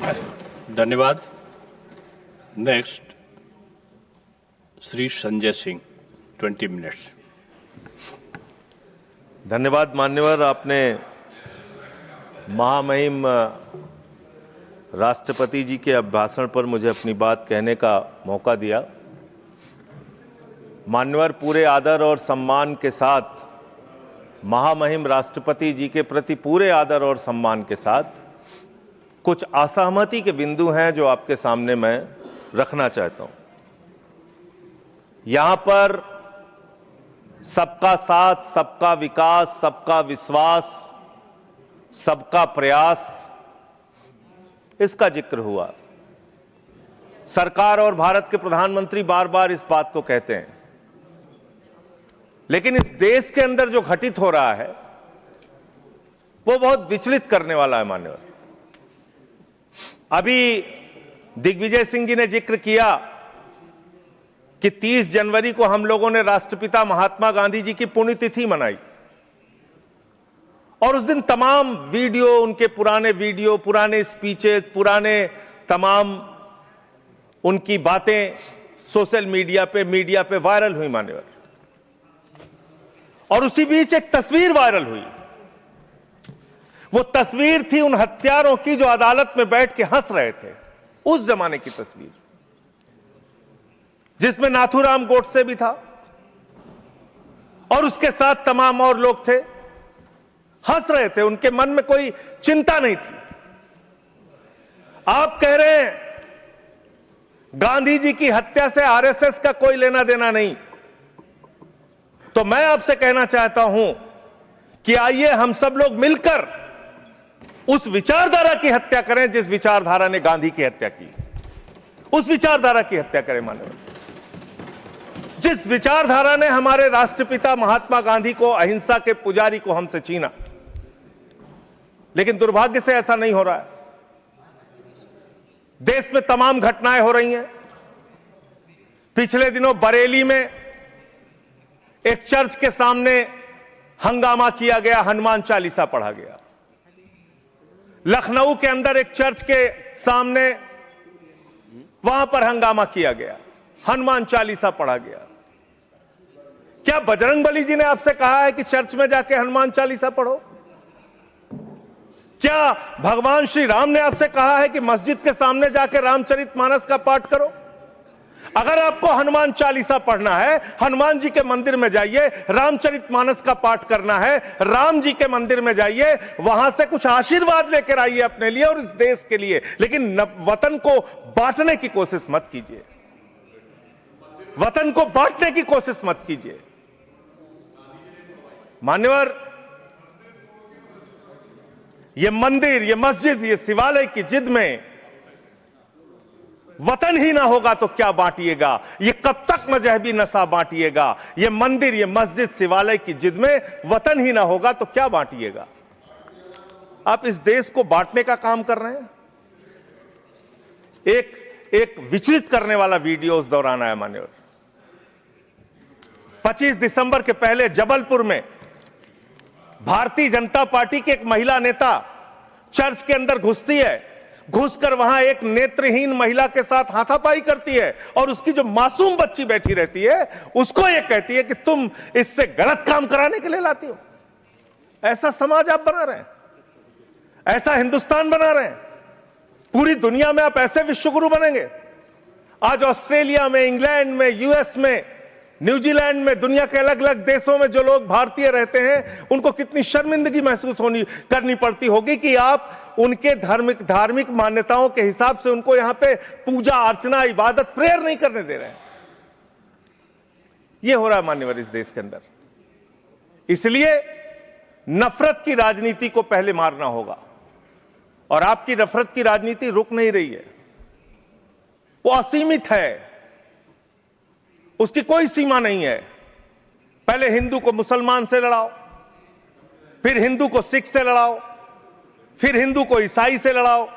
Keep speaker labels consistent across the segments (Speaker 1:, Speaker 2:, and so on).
Speaker 1: धन्यवाद। Next Shri Sanjay Singh, 20 minutes.
Speaker 2: धन्यवाद मान्यवर, आपने महामहिम राष्ट्रपति जी के अभिभाषण पर मुझे अपनी बात कहने का मौका दिया। मान्यवर, पूरे आदर और सम्मान के साथ, महामहिम राष्ट्रपति जी के प्रति पूरे आदर और सम्मान के साथ कुछ असहमति के बिंदु हैं जो आपके सामने मैं रखना चाहता हूं। यहां पर सबका साथ, सबका विकास, सबका विश्वास, सबका प्रयास, इसका जिक्र हुआ। सरकार और भारत के प्रधानमंत्री बार बार इस बात को कहते हैं, लेकिन इस देश के अंदर जो घटित हो रहा है वो बहुत विचलित करने वाला है मान्यवर। अभी दिग्विजय सिंह जी ने जिक्र किया कि 30 जनवरी को हम लोगों ने राष्ट्रपिता महात्मा गांधी जी की पुण्यतिथि मनाई और उस दिन तमाम वीडियो, उनके पुराने वीडियो, पुराने स्पीचेस, पुराने तमाम उनकी बातें सोशल मीडिया पे वायरल हुई मान्यवर। और उसी बीच एक तस्वीर वायरल हुई। वो तस्वीर थी उन हत्यारों की जो अदालत में बैठ के हंस रहे थे, उस जमाने की तस्वीर, जिसमें नाथूराम गोडसे भी था और उसके साथ तमाम और लोग थे, हंस रहे थे, उनके मन में कोई चिंता नहीं थी। आप कह रहे हैं गांधी जी की हत्या से आरएसएस का कोई लेना देना नहीं, तो मैं आपसे कहना चाहता हूं कि आइए हम सब लोग मिलकर उस विचारधारा की हत्या करें जिस विचारधारा ने गांधी की हत्या की। उस विचारधारा की हत्या करें मानव, जिस विचारधारा ने हमारे राष्ट्रपिता महात्मा गांधी को, अहिंसा के पुजारी को हमसे छीना। लेकिन दुर्भाग्य से ऐसा नहीं हो रहा है। देश में तमाम घटनाएं हो रही हैं। पिछले दिनों बरेली में एक चर्च के सामने हंगामा किया गया, हनुमान चालीसा पढ़ा गया। लखनऊ के अंदर एक चर्च के सामने वहां पर हंगामा किया गया, हनुमान चालीसा पढ़ा गया। क्या बजरंगबली जी ने आपसे कहा है कि चर्च में जाके हनुमान चालीसा पढ़ो? क्या भगवान श्री राम ने आपसे कहा है कि मस्जिद के सामने जाके रामचरितमानस का पाठ करो? अगर आपको हनुमान चालीसा पढ़ना है, हनुमान जी के मंदिर में जाइए, रामचरितमानस का पाठ करना है, राम जी के मंदिर में जाइए, वहां से कुछ आशीर्वाद लेकर आइए अपने लिए और इस देश के लिए। लेकिन वतन को बांटने की कोशिश मत कीजिए, वतन को बांटने की कोशिश मत कीजिए। मान्यवर, ये मंदिर, ये मस्जिद, ये शिवालय की जिद में वतन ही ना होगा तो क्या बांटिएगा? ये कब तक मजहबी नशा बांटिएगा? ये मंदिर, ये मस्जिद, शिवालय की जिद में वतन ही ना होगा तो क्या बांटिएगा? आप इस देश को बांटने का काम कर रहे हैं। एक विचलित करने वाला वीडियो उस दौरान आया मान्यवर। 25 दिसंबर के पहले जबलपुर में भारतीय जनता पार्टी की एक महिला नेता चर्च के अंदर घुसती है, घुसकर वहां एक नेत्रहीन महिला के साथ हाथापाई करती है और उसकी जो मासूम बच्ची बैठी रहती है उसको ये कहती है कि तुम इससे गलत काम कराने के लिए लाती हो। ऐसा समाज आप बना रहे हैं, ऐसा हिंदुस्तान बना रहे हैं। पूरी दुनिया में आप ऐसे विश्वगुरु बनेंगे। आज ऑस्ट्रेलिया में, इंग्लैंड में, यूएस में, न्यूजीलैंड में, दुनिया के अलग अलग देशों में जो लोग भारतीय रहते हैं उनको कितनी शर्मिंदगी महसूस करनी पड़ती होगी कि आप उनके धार्मिक मान्यताओं के हिसाब से उनको यहां पे पूजा अर्चना, इबादत, प्रेयर नहीं करने दे रहे हैं। यह हो रहा है मान्यवर इस देश के अंदर। इसलिए नफरत की राजनीति को पहले मारना होगा और आपकी नफरत की राजनीति रुक नहीं रही है, वो असीमित है, उसकी कोई सीमा नहीं है। पहले हिंदू को मुसलमान से लड़ाओ, फिर हिंदू को सिख से लड़ाओ, फिर हिंदू को ईसाई से लड़ाओ,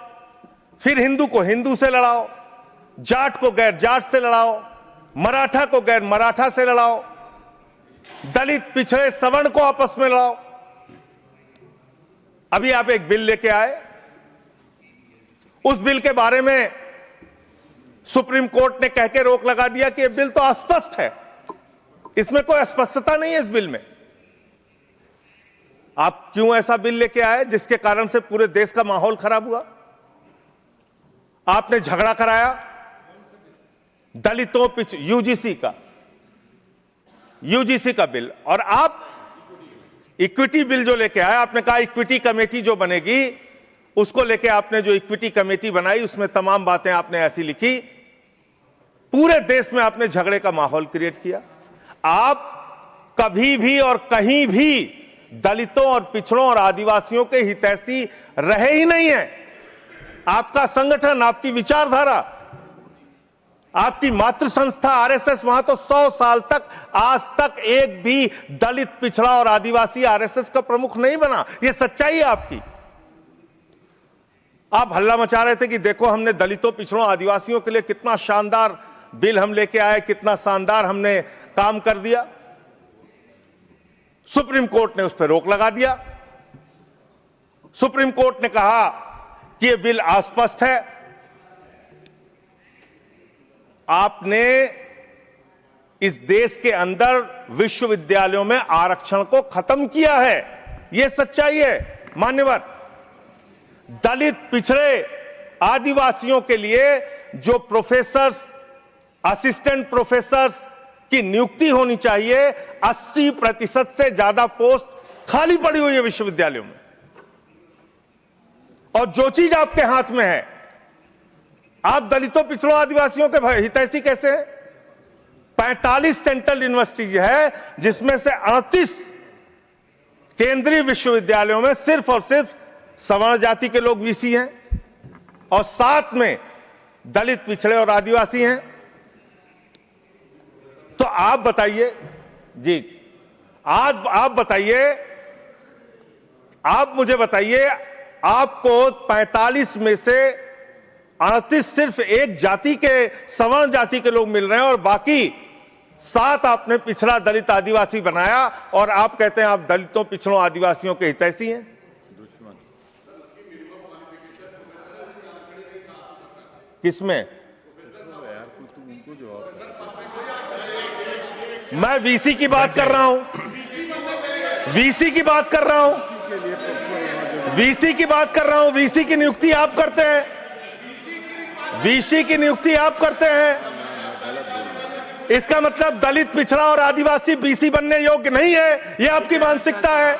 Speaker 2: फिर हिंदू को हिंदू से लड़ाओ, जाट को गैर जाट से लड़ाओ, मराठा को गैर मराठा से लड़ाओ, दलित, पिछड़े, सवर्ण को आपस में लड़ाओ। अभी आप एक बिल लेके आए, उस बिल के बारे में सुप्रीम कोर्ट ने कह के रोक लगा दिया कि यह बिल तो अस्पष्ट है, इसमें कोई स्पष्टता नहीं है इस बिल में। आप क्यों ऐसा बिल लेके आए जिसके कारण से पूरे देश का माहौल खराब हुआ? आपने झगड़ा कराया दलितों यूजीसी का बिल, और आप इक्विटी बिल जो लेके आए, आपने कहा इक्विटी कमेटी जो बनेगी उसको लेके आपने जो इक्विटी कमेटी बनाई उसमें तमाम बातें आपने ऐसी लिखी, पूरे देश में आपने झगड़े का माहौल क्रिएट किया। आप कभी भी और कहीं भी दलितों और पिछड़ों और आदिवासियों के हितैषी रहे ही नहीं है। आपका संगठन, आपकी विचारधारा, आपकी मातृ संस्था आरएसएस, वहां तो 100 साल तक आज तक एक भी दलित, पिछड़ा और आदिवासी आरएसएस का प्रमुख नहीं बना। यह सच्चाई है आपकी। आप हल्ला मचा रहे थे कि देखो हमने दलितों, पिछड़ों, आदिवासियों के लिए कितना शानदार बिल हम लेके आए, कितना शानदार हमने काम कर दिया। सुप्रीम कोर्ट ने उस पर रोक लगा दिया। सुप्रीम कोर्ट ने कहा कि यह बिल अस्पष्ट है। आपने इस देश के अंदर विश्वविद्यालयों में आरक्षण को खत्म किया है, यह सच्चाई है मान्यवर। दलित, पिछड़े, आदिवासियों के लिए जो प्रोफेसर्स, असिस्टेंट प्रोफेसर्स की नियुक्ति होनी चाहिए, 80% से ज्यादा पोस्ट खाली पड़ी हुई है विश्वविद्यालयों में। और जो चीज आपके हाथ में है, आप दलितों, पिछड़ों, आदिवासियों के हितैषी कैसे हैं? 45 सेंट्रल यूनिवर्सिटीज है जिसमें से 38 केंद्रीय विश्वविद्यालयों में सिर्फ और सिर्फ सवर्ण जाति के लोग वीसी हैं और 7 में दलित, पिछड़े और आदिवासी हैं। तो आप बताइए जी, आप बताइए, आप मुझे बताइए, आपको 45 में से 38 सिर्फ एक जाति के, सवर्ण जाति के लोग मिल रहे हैं और बाकी 7 आपने पिछड़ा, दलित, आदिवासी बनाया और आप कहते हैं आप दलितों, पिछड़ों, आदिवासियों के हितैषी हैं। किसमें? मैं वीसी की बात कर रहा हूं, वीसी की बात कर रहा हूं, वीसी की बात कर रहा हूं। वीसी की नियुक्ति आप करते हैं, वीसी की नियुक्ति आप करते हैं। इसका मतलब दलित, पिछड़ा और आदिवासी बीसी बनने योग्य नहीं है, यह आपकी मानसिकता है।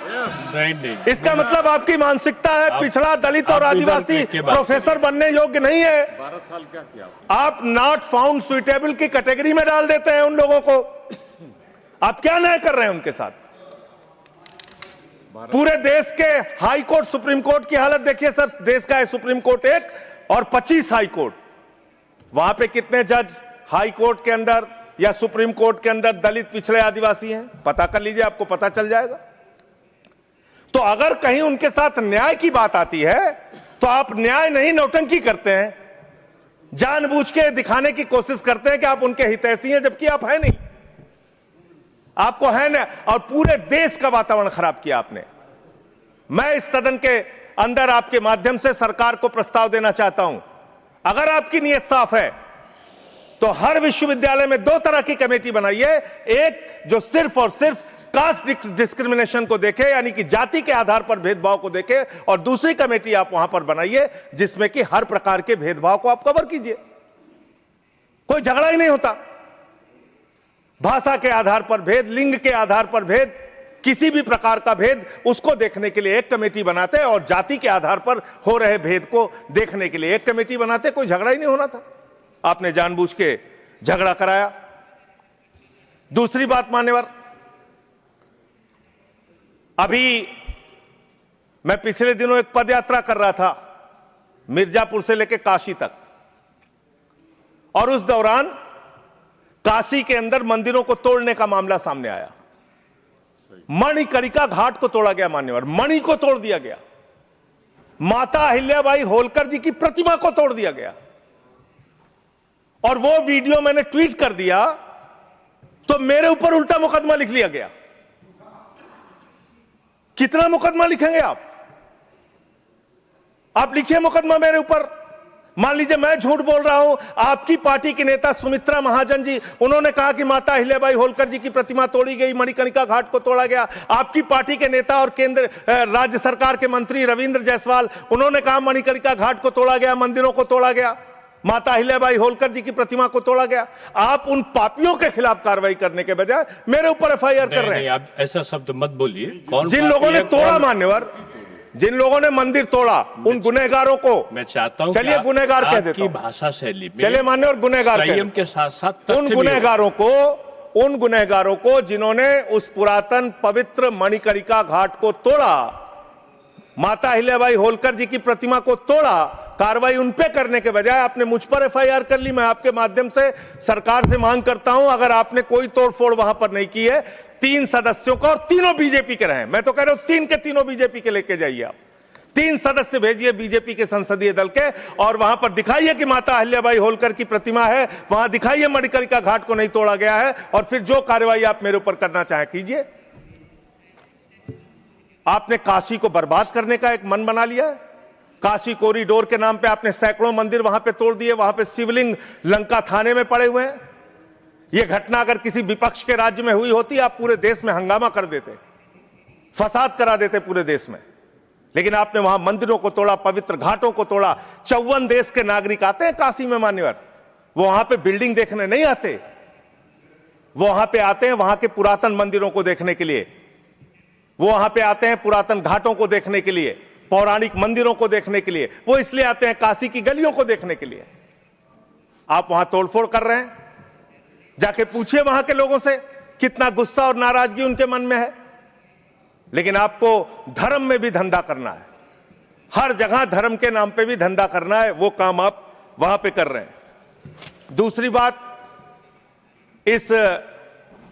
Speaker 2: इसका मतलब आपकी मानसिकता है पिछड़ा, दलित और आदिवासी प्रोफेसर बनने योग्य नहीं है।
Speaker 3: 12 साल क्या किया?
Speaker 2: आप नॉट फाउंड सुइटेबल की कैटेगरी में डाल देते हैं उन लोगों को। आप क्या न्याय कर रहे हैं उनके साथ? पूरे देश के हाई कोर्ट, सुप्रीम कोर्ट की हालत देखिए सर। देश का है सुप्रीम कोर्ट 1 और 25 हाई कोर्ट। वहां पे कितने जज हाई कोर्ट के अंदर या सुप्रीम कोर्ट के अंदर दलित, पिछड़े, आदिवासी हैं? पता कर लीजिए, आपको पता चल जाएगा। तो अगर कहीं उनके साथ न्याय की बात आती है तो आप न्याय नहीं, नौटंकी करते हैं, जानबूझ के दिखाने की कोशिश करते हैं कि आप उनके हितैषी हैं, जबकि आप है नहीं, आपको है ना। और पूरे देश का वातावरण खराब किया आपने। मैं इस सदन के अंदर आपके माध्यम से सरकार को प्रस्ताव देना चाहता हूं, अगर आपकी नीयत साफ है तो हर विश्वविद्यालय में 2 तरह की कमेटी बनाइए। एक जो सिर्फ और सिर्फ कास्ट डिस्क्रिमिनेशन को देखे, यानी कि जाति के आधार पर भेदभाव को देखे, और दूसरी कमेटी आप वहां पर बनाइए जिसमें कि हर प्रकार के भेदभाव को आप कवर कीजिए। कोई झगड़ा ही नहीं होता। भाषा के आधार पर भेद, लिंग के आधार पर भेद, किसी भी प्रकार का भेद, उसको देखने के लिए एक कमेटी बनाते और जाति के आधार पर हो रहे भेद को देखने के लिए एक कमेटी बनाते। कोई झगड़ा ही नहीं होना था। आपने जानबूझ के झगड़ा कराया। दूसरी बात मान्यवर, अभी मैं पिछले दिनों एक पदयात्रा कर रहा था मिर्जापुर से लेकर काशी तक, और उस दौरान काशी के अंदर मंदिरों को तोड़ने का मामला सामने आया। मणिकर्णिका घाट को तोड़ा गया मान्यवर, मणि को तोड़ दिया गया, माता अहिल्याबाई होलकर जी की प्रतिमा को तोड़ दिया गया। और वो वीडियो मैंने ट्वीट कर दिया तो मेरे ऊपर उल्टा मुकदमा लिख लिया गया। कितना मुकदमा लिखेंगे आप? आप लिखिए मुकदमा मेरे ऊपर। मान लीजिए मैं झूठ बोल रहा हूं, आपकी पार्टी की नेता सुमित्रा महाजन जी, उन्होंने कहा कि माता अहिल्याबाई होलकर जी की प्रतिमा तोड़ी गई, मणिकर्णिका घाट को तोड़ा गया। आपकी पार्टी के नेता और केंद्र राज्य सरकार के मंत्री रविंद्र जायसवाल, उन्होंने कहा मणिकर्णिका घाट को तोड़ा गया, मंदिरों को तोड़ा गया, माता अहिल्याबाई होलकर जी की प्रतिमा को तोड़ा गया। आप उन पापियों के खिलाफ कार्रवाई करने के बजाय मेरे ऊपर एफआईआर कर रहे हैं।
Speaker 1: आप ऐसा शब्द मत बोलिए। कौन
Speaker 2: जिन लोगों ने तोड़ा, मान्यवर, जिन लोगों ने मंदिर तोड़ा, उन गुनहगारों को
Speaker 1: मैं चाहता हूं,
Speaker 2: चलिए गुनहगार कह देता
Speaker 1: हूं भाषा शैली में,
Speaker 2: चलिए मान्यवर गुनहगार
Speaker 1: संयम के साथ साथ
Speaker 2: उन गुनहगारों को जिन्होंने उस पुरातन पवित्र मणिकर्णिका घाट को तोड़ा, माता अहिल्याबाई होलकर जी की प्रतिमा को तोड़ा, कार्रवाई उन पे करने के बजाय आपने मुझ पर एफआईआर कर ली। मैं आपके माध्यम से सरकार से मांग करता हूं, अगर आपने कोई तोड़फोड़ वहां पर नहीं की है, 3 सदस्यों का, और तीनों बीजेपी के रहे, मैं तो कह रहा हूं 3 के तीनों बीजेपी के लेके जाइए आप। 3 सदस्य भेजिए बीजेपी के संसदीय दल के, और वहां पर दिखाइए कि माता अहिल्याबाई होलकर की प्रतिमा है, वहां दिखाइए मणिकर्णिका घाट को नहीं तोड़ा गया है, और फिर जो कार्रवाई आप मेरे ऊपर करना चाहें कीजिए। आपने काशी को बर्बाद करने का एक मन बना लिया है। काशी कॉरिडोर के नाम पे आपने सैकड़ों मंदिर वहां पे तोड़ दिए, वहां पे शिवलिंग लंका थाने में पड़े हुए हैं। यह घटना अगर किसी विपक्ष के राज्य में हुई होती, आप पूरे देश में हंगामा कर देते, फसाद करा देते पूरे देश में। लेकिन आपने वहां मंदिरों को तोड़ा, पवित्र घाटों को तोड़ा। 54 देश के नागरिक आते हैं काशी में मान्यवर, वो वहां पे बिल्डिंग देखने नहीं आते, वो वहां पे आते हैं वहां के पुरातन मंदिरों को देखने के लिए, वो वहां पे आते हैं पुरातन घाटों को देखने के लिए, पौराणिक मंदिरों को देखने के लिए, वो इसलिए आते हैं काशी की गलियों को देखने के लिए। आप वहां तोड़फोड़ कर रहे हैं। जाके पूछिए वहां के लोगों से कितना गुस्सा और नाराजगी उनके मन में है। लेकिन आपको धर्म में भी धंधा करना है, हर जगह धर्म के नाम पे भी धंधा करना है, वो काम आप वहां पे कर रहे हैं। दूसरी बात, इस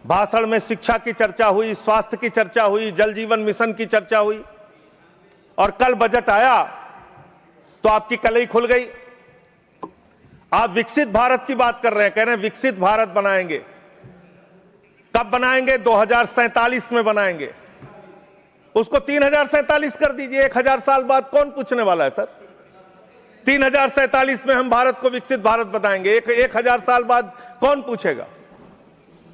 Speaker 2: भाषण में शिक्षा की चर्चा हुई, स्वास्थ्य की चर्चा हुई, जल जीवन मिशन की चर्चा हुई, और कल बजट आया तो आपकी कलई खुल गई। आप विकसित भारत की बात कर रहे हैं, कह रहे हैं विकसित भारत बनाएंगे। कब बनाएंगे? 2047 में बनाएंगे। उसको 3047 कर दीजिए। 1000 साल बाद कौन पूछने वाला है सर? 3047 में हम भारत को विकसित भारत बताएंगे, 1000 साल बाद कौन पूछेगा?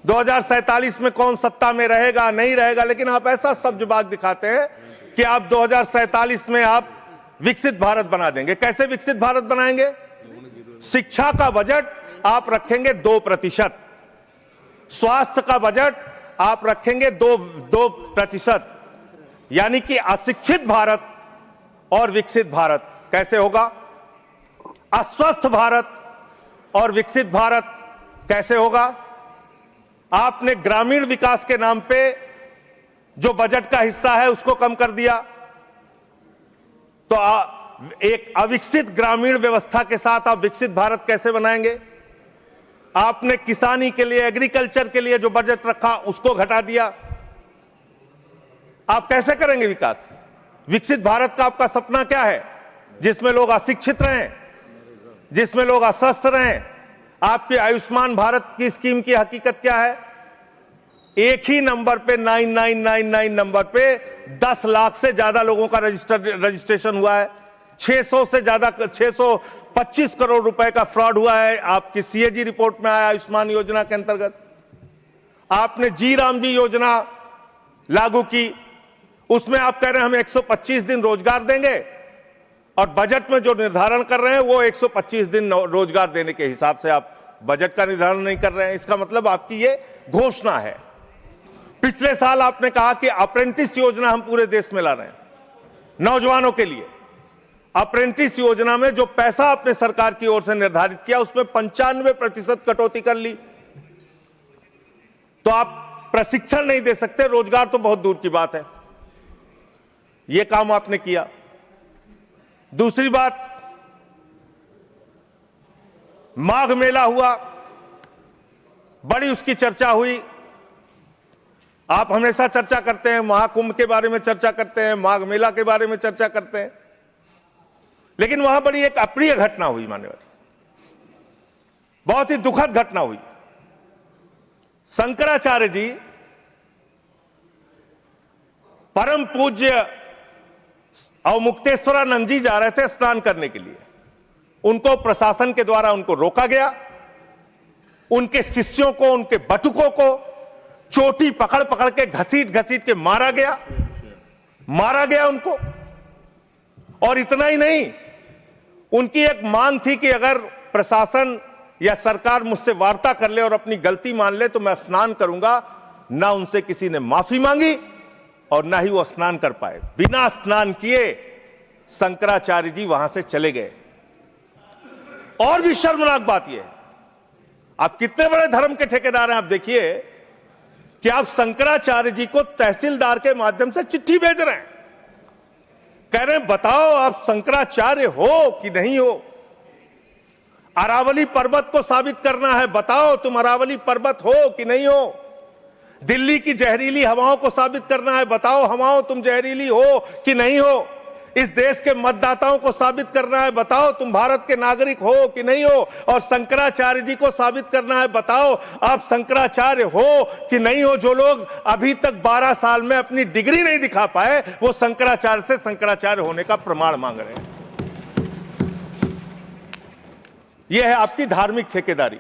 Speaker 2: 2047 में कौन सत्ता में रहेगा नहीं रहेगा, लेकिन आप ऐसा सब्जबाग दिखाते हैं कि आप 2047 में आप विकसित भारत बना देंगे। कैसे विकसित भारत बनाएंगे? शिक्षा का बजट आप रखेंगे 2%, स्वास्थ्य का बजट आप रखेंगे 2%, यानी कि अशिक्षित भारत और विकसित भारत कैसे होगा? अस्वस्थ भारत और विकसित भारत कैसे होगा? आपने ग्रामीण विकास के नाम पे जो बजट का हिस्सा है उसको कम कर दिया, तो एक अविकसित ग्रामीण व्यवस्था के साथ आप विकसित भारत कैसे बनाएंगे? आपने किसानी के लिए, एग्रीकल्चर के लिए जो बजट रखा उसको घटा दिया। आप कैसे करेंगे विकास? विकसित भारत का आपका सपना क्या है? जिसमें लोग अशिक्षित रहें, जिसमें लोग अस्वस्थ रहें। आपके आयुष्मान भारत की स्कीम की हकीकत क्या है? एक ही नंबर पे 9999 नंबर पे 10 लाख से ज्यादा लोगों का रजिस्ट्रेशन हुआ है। 600 से ज्यादा, 625 करोड़ रुपए का फ्रॉड हुआ है, आपकी सीएजी रिपोर्ट में आया आयुष्मान योजना के अंतर्गत। आपने जी राम जी योजना लागू की, उसमें आप कह रहे हैं हम 125 दिन रोजगार देंगे, और बजट में जो निर्धारण कर रहे हैं वो 125 दिन रोजगार देने के हिसाब से आप बजट का निर्धारण नहीं कर रहे हैं। इसका मतलब आपकी ये घोषणा है। पिछले साल आपने कहा कि अप्रेंटिस योजना हम पूरे देश में ला रहे हैं नौजवानों के लिए। अप्रेंटिस योजना में जो पैसा आपने सरकार की ओर से निर्धारित किया उसमें 95% कटौती कर ली। तो आप प्रशिक्षण नहीं दे सकते, रोजगार तो बहुत दूर की बात है। यह काम आपने किया। दूसरी बात, माघ मेला हुआ, बड़ी उसकी चर्चा हुई। आप हमेशा चर्चा करते हैं, महाकुंभ के बारे में चर्चा करते हैं, माघ मेला के बारे में चर्चा करते हैं, लेकिन वहां बड़ी एक अप्रिय घटना हुई मान्यवर, बहुत ही दुखद घटना हुई। शंकराचार्य जी परम पूज्य अवमुक्तेश्वरानंद जी जा रहे थे स्नान करने के लिए। उनको प्रशासन के द्वारा उनको रोका गया, उनके शिष्यों को, उनके बटुकों को चोटी पकड़ पकड़ के घसीट घसीट के मारा गया उनको। और इतना ही नहीं, उनकी एक मांग थी कि अगर प्रशासन या सरकार मुझसे वार्ता कर ले और अपनी गलती मान ले तो मैं स्नान करूंगा। ना उनसे किसी ने माफी मांगी और ना ही वो स्नान कर पाए। बिना स्नान किए शंकराचार्य जी वहां से चले गए। और भी शर्मनाक बात यह है, आप कितने बड़े धर्म के ठेकेदार हैं। आप देखिए कि आप शंकराचार्य जी को तहसीलदार के माध्यम से चिट्ठी भेज रहे हैं, कह रहे हैं बताओ आप शंकराचार्य हो कि नहीं हो। अरावली पर्वत को साबित करना है, बताओ तुम अरावली पर्वत हो कि नहीं हो। दिल्ली की जहरीली हवाओं को साबित करना है, बताओ हवाओं तुम जहरीली हो कि नहीं हो। इस देश के मतदाताओं को साबित करना है, बताओ तुम भारत के नागरिक हो कि नहीं हो। और शंकराचार्य जी को साबित करना है, बताओ आप शंकराचार्य हो कि नहीं हो। जो लोग अभी तक 12 साल में अपनी डिग्री नहीं दिखा पाए, वो शंकराचार्य से शंकराचार्य होने का प्रमाण मांग रहे हैं। यह है आपकी धार्मिक ठेकेदारी।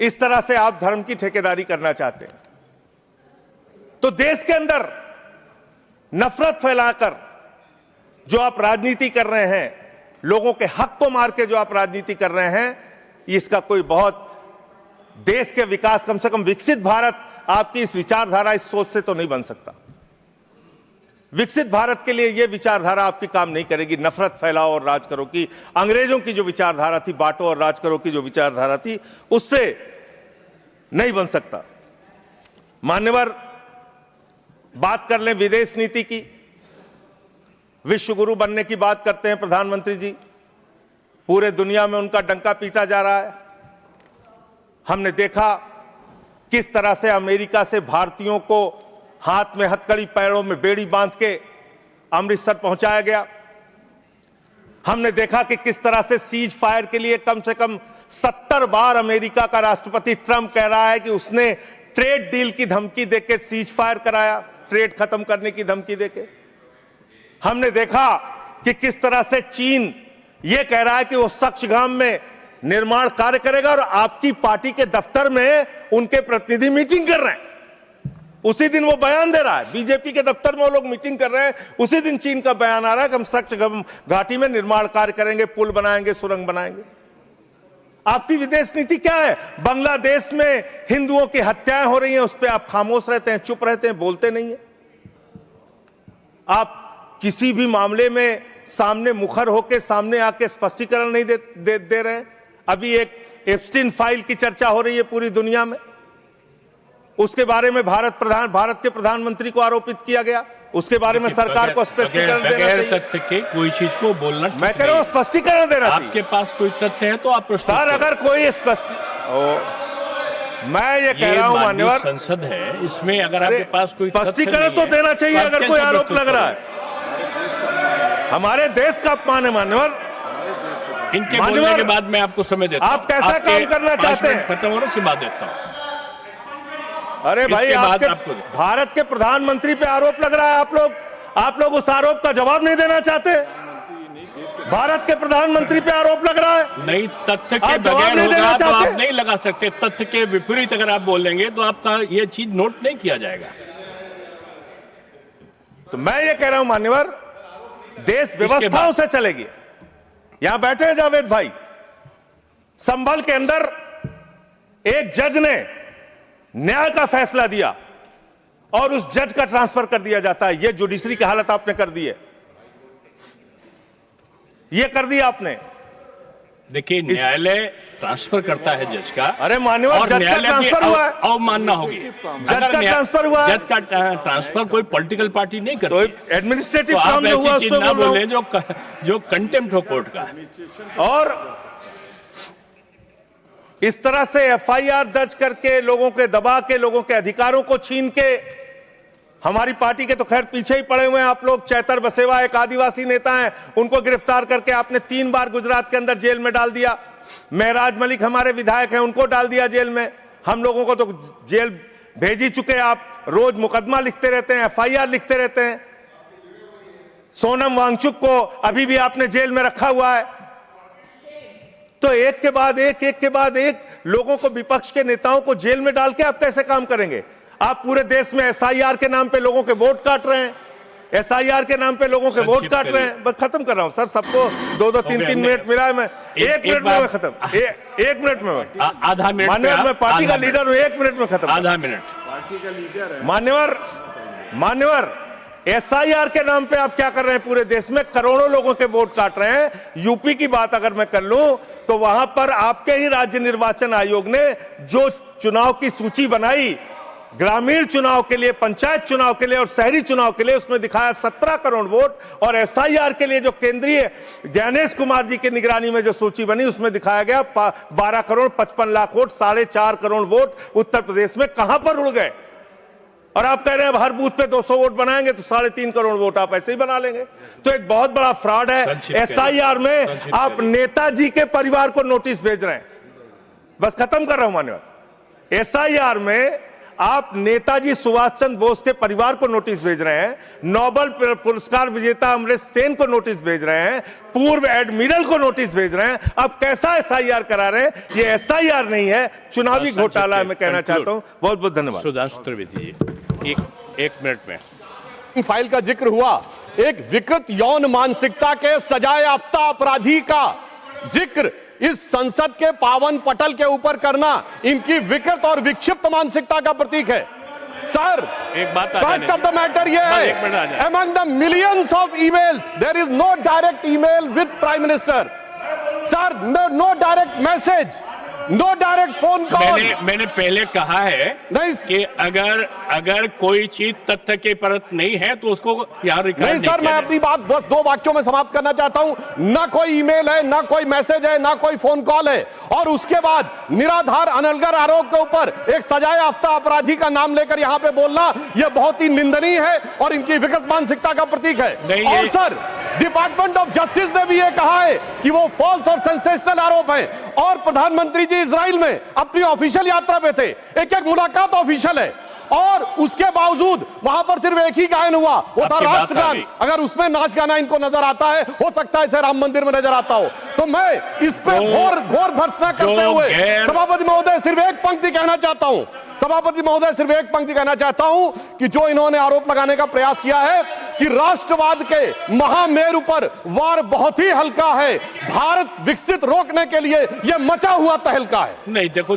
Speaker 2: इस तरह से आप धर्म की ठेकेदारी करना चाहते हैं तो देश के अंदर नफरत फैलाकर जो आप राजनीति कर रहे हैं, लोगों के हक को मार के जो आप राजनीति कर रहे हैं, इसका कोई बहुत देश के विकास, कम से कम विकसित भारत आपकी इस विचारधारा, इस सोच से तो नहीं बन सकता। विकसित भारत के लिए यह विचारधारा आपकी काम नहीं करेगी। नफरत फैलाओ और राज करो की, अंग्रेजों की जो विचारधारा थी, बांटो और राज करो की जो विचारधारा थी, उससे नहीं बन सकता। मान्यवर, बात कर लें विदेश नीति की। विश्व गुरु बनने की बात करते हैं प्रधानमंत्री जी, पूरे दुनिया में उनका डंका पीटा जा रहा है। हमने देखा किस तरह से अमेरिका से भारतीयों को हाथ में हथकड़ी, पैरों में बेड़ी बांध के अमृतसर पहुंचाया गया। हमने देखा कि किस तरह से सीज फायर के लिए कम से कम 70 बार अमेरिका का राष्ट्रपति ट्रंप कह रहा है कि उसने ट्रेड डील की धमकी देकर सीज फायर कराया, ट्रेड खत्म करने की धमकी देके। हमने देखा कि किस तरह से चीन यह कह रहा है कि वो सक्सगाम में निर्माण कार्य करेगा और आपकी पार्टी के दफ्तर में उनके प्रतिनिधि मीटिंग कर रहे हैं। उसी दिन वो बयान दे रहा है, बीजेपी के दफ्तर में वो लोग मीटिंग कर रहे हैं, उसी दिन चीन का बयान आ रहा है कि हम सक्सगम घाटी में निर्माण कार्य करेंगे, पुल बनाएंगे, सुरंग बनाएंगे। आपकी विदेश नीति क्या है? बांग्लादेश में हिंदुओं की हत्याएं हो रही हैं, उस पर आप खामोश रहते हैं, चुप रहते हैं, बोलते नहीं है। आप किसी भी मामले में सामने मुखर होकर सामने आके स्पष्टीकरण नहीं दे रहे हैं। अभी एक एप्स्टीन फाइल की चर्चा हो रही है पूरी दुनिया में, उसके बारे में भारत के प्रधानमंत्री को आरोपित किया गया, उसके बारे में सरकार को स्पष्टीकरण देना चाहिए।
Speaker 1: तथ्य के कोई चीज को बोलना,
Speaker 2: मैं कह रहा हूं स्पष्टीकरण देना चाहिए।
Speaker 1: आपके पास कोई तथ्य है तो आप
Speaker 2: सर, अगर कोई मैं ये कह रहा हूं मान्यवर,
Speaker 1: संसद है, इसमें अगर आपके पास कोई
Speaker 2: स्पष्टीकरण तो देना चाहिए। अगर कोई आरोप लग रहा है, हमारे देश का अपमान है मान्यवर।
Speaker 1: इनके बोलने के बाद मैं आपको समय देता हूं।
Speaker 2: आप कैसा काम करना चाहते हैं?
Speaker 1: खत्म हो रहा है, बात देता हूं।
Speaker 2: अरे भाई, आपके भारत के प्रधानमंत्री पे आरोप लग रहा है, आप लोग उस आरोप का जवाब नहीं देना चाहते। भारत के प्रधानमंत्री पे आरोप लग रहा है,
Speaker 1: नहीं तथ्य के बगैर होगा तो आप नहीं लगा सकते। तथ्य के विपरीत अगर आप बोलेंगे तो आपका ये चीज नोट नहीं किया जाएगा।
Speaker 2: तो मैं ये कह रहा हूं मान्यवर, देश व्यवस्थाओं से चलेगी। यहां बैठे हैं जावेद भाई, संभल के अंदर एक जज ने न्याय का फैसला दिया और उस जज का ट्रांसफर कर दिया जाता है। यह जुडिशरी की हालत आपने कर दी है, यह कर दिया आपने।
Speaker 1: देखिए, न्यायालय ट्रांसफर करता है जज का।
Speaker 2: अरे मान्यवर, जज का ट्रांसफर हुआ है,
Speaker 1: अवमानना होगी।
Speaker 2: जज का ट्रांसफर हुआ है।
Speaker 1: जज का ट्रांसफर कोई पॉलिटिकल पार्टी नहीं करती।
Speaker 2: तो एडमिनिस्ट्रेटिव
Speaker 1: तो
Speaker 2: काम
Speaker 1: आप
Speaker 2: जो हुआ
Speaker 1: ऐसी चीज ना बोले जो कंटेम्प्ट हो कोर्ट का।
Speaker 2: और इस तरह से एफआईआर दर्ज करके, लोगों के दबा के, लोगों के अधिकारों को छीन के, हमारी पार्टी के तो खैर पीछे ही पड़े हुए हैं आप लोग। चैतर बसेवा एक आदिवासी नेता हैं, उनको गिरफ्तार करके आपने 3 बार गुजरात के अंदर जेल में डाल दिया। महराज मलिक हमारे विधायक हैं, उनको डाल दिया जेल में। हम लोगों को तो जेल भेज ही चुके। आप रोज मुकदमा लिखते रहते हैं, एफआईआर लिखते रहते हैं। सोनम वांगचुक को अभी भी आपने जेल में रखा हुआ है। तो एक के बाद एक लोगों को, विपक्ष के नेताओं को जेल में डाल के आप कैसे काम करेंगे? आप पूरे देश में एसआईआर के नाम पे लोगों के वोट काट रहे हैं, एसआईआर के नाम पे लोगों के वोट काट रहे हैं। बस खत्म कर रहा हूं सर, सबको 2-2 3-3 मिनट मिला है, मैं 1 मिनट में खत्म, 1 मिनट में
Speaker 1: आधा मिनट,
Speaker 2: मान्यवर मैं पार्टी का लीडर हूं, 1 मिनट में खत्म,
Speaker 1: आधा मिनट
Speaker 3: पार्टी का लीडर है।
Speaker 2: मान्यवर एसआईआर के नाम पे आप क्या कर रहे हैं? पूरे देश में करोड़ों लोगों के वोट काट रहे हैं। यूपी की बात अगर मैं कर लूं तो वहां पर आपके ही राज्य निर्वाचन आयोग ने जो चुनाव की सूची बनाई, ग्रामीण चुनाव के लिए, पंचायत चुनाव के लिए और शहरी चुनाव के लिए, उसमें दिखाया 17 करोड़ वोट, और एसआईआर के लिए जो केंद्रीय ज्ञानेश कुमार जी की निगरानी में जो सूची बनी उसमें दिखाया गया 12 करोड़ 55 लाख वोट, 4.5 करोड़ वोट उत्तर प्रदेश में कहां पर उड़ गए? और आप कह रहे हैं हर बूथ पे 200 वोट बनाएंगे तो 3.5 करोड़ वोट आप ऐसे ही बना लेंगे। तो एक बहुत बड़ा फ्रॉड है। एसआईआर में आप नेताजी के परिवार को नोटिस भेज रहे हैं। बस खत्म कर रहा हूं मान्यवर। एसआईआर में आप नेताजी सुभाष चंद्र बोस के परिवार को नोटिस भेज रहे हैं, नोबेल पुरस्कार विजेता अमर्त्य सेन को नोटिस भेज रहे हैं, पूर्व एडमिरल को नोटिस भेज रहे हैं। अब कैसा एसआईआर करा रहे हैं? ये एसआईआर नहीं है, चुनावी घोटाला है। मैं कहना चाहता हूं। बहुत बहुत धन्यवाद।
Speaker 1: सुधांशु त्रिवेदी जी, एक मिनट में
Speaker 4: फाइल का जिक्र हुआ, एक विकृत यौन मानसिकता के सजाए याफ्ता अपराधी का जिक्र इस संसद के पावन पटल के ऊपर करना इनकी विकृत और विक्षिप्त मानसिकता का प्रतीक है। सर,
Speaker 1: एक बात
Speaker 4: फैक्ट ऑफ द मैटर ये है, among the millions of emails there is no direct email with prime minister. Sir, no direct message, no direct phone call.
Speaker 1: मैंने पहले कहा है कि अगर कोई चीज तथ्य के परत नहीं है तो उसको यहाँ रिकॉर्ड
Speaker 4: नहीं सर, मैं अपनी बात बस 2 वाक्यों में समाप्त करना चाहता हूं। ना कोई ईमेल है, ना कोई मैसेज है, ना कोई फोन कॉल है, और उसके बाद निराधार अनलगर आरोप के ऊपर एक सजाए याफ्ता अपराधी का नाम लेकर यहां पे बोलना यह बहुत ही निंदनीय है और इनकी विकृत मानसिकता का प्रतीक है। और सर, डिपार्टमेंट ऑफ जस्टिस ने भी यह कहा है कि वो फॉल्स और सेंसेशनल आरोप है, और प्रधानमंत्री जी इजराइल में अपनी ऑफिशियल यात्रा पे थे, एक मुलाकात ऑफिशियल है, और उसके बावजूद वहां पर सिर्फ एक ही गायन हुआ, वो था राष्ट्रगान। अगर उसमें नाच गाना इनको नजर आता है, हो सकता है इसे राम मंदिर में नजर आता हो। तो मैं इस पे घोर भर्त्सना करते हुए सभापति महोदय सिर्फ एक पंक्ति कहना चाहता हूं, सभापति महोदय सिर्फ एक पंक्ति कहना चाहता हूं कि जो इन्होंने आरोप लगाने का प्रयास किया है कि राष्ट्रवाद के महामेरु पर वार बहुत ही हल्का है, भारत विकसित रोकने के लिए यह मचा हुआ तहलका है।
Speaker 1: नहीं, देखो,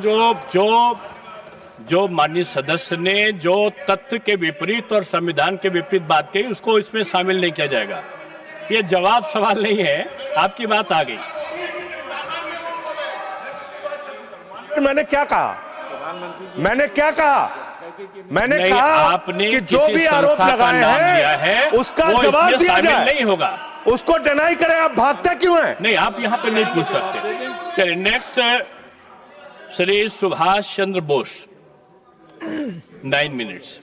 Speaker 1: जो माननीय सदस्य ने जो तथ्य के विपरीत और संविधान के विपरीत बात कही उसको इसमें शामिल नहीं किया जाएगा। ये जवाब सवाल नहीं है, आपकी बात आ गई।
Speaker 2: मैंने क्या कहा? मैंने कहा
Speaker 1: आपने
Speaker 2: कि जो भी आरोप लगाए हैं उसका जवाब दिया जाए,
Speaker 1: नहीं होगा,
Speaker 2: उसको डिनाई करें। आप भागते क्यों हैं?
Speaker 1: नहीं, आप यहाँ पे नहीं पूछ सकते। चलिए, नेक्स्ट श्री सुभाष चंद्र बोस, 9 मिनट्स।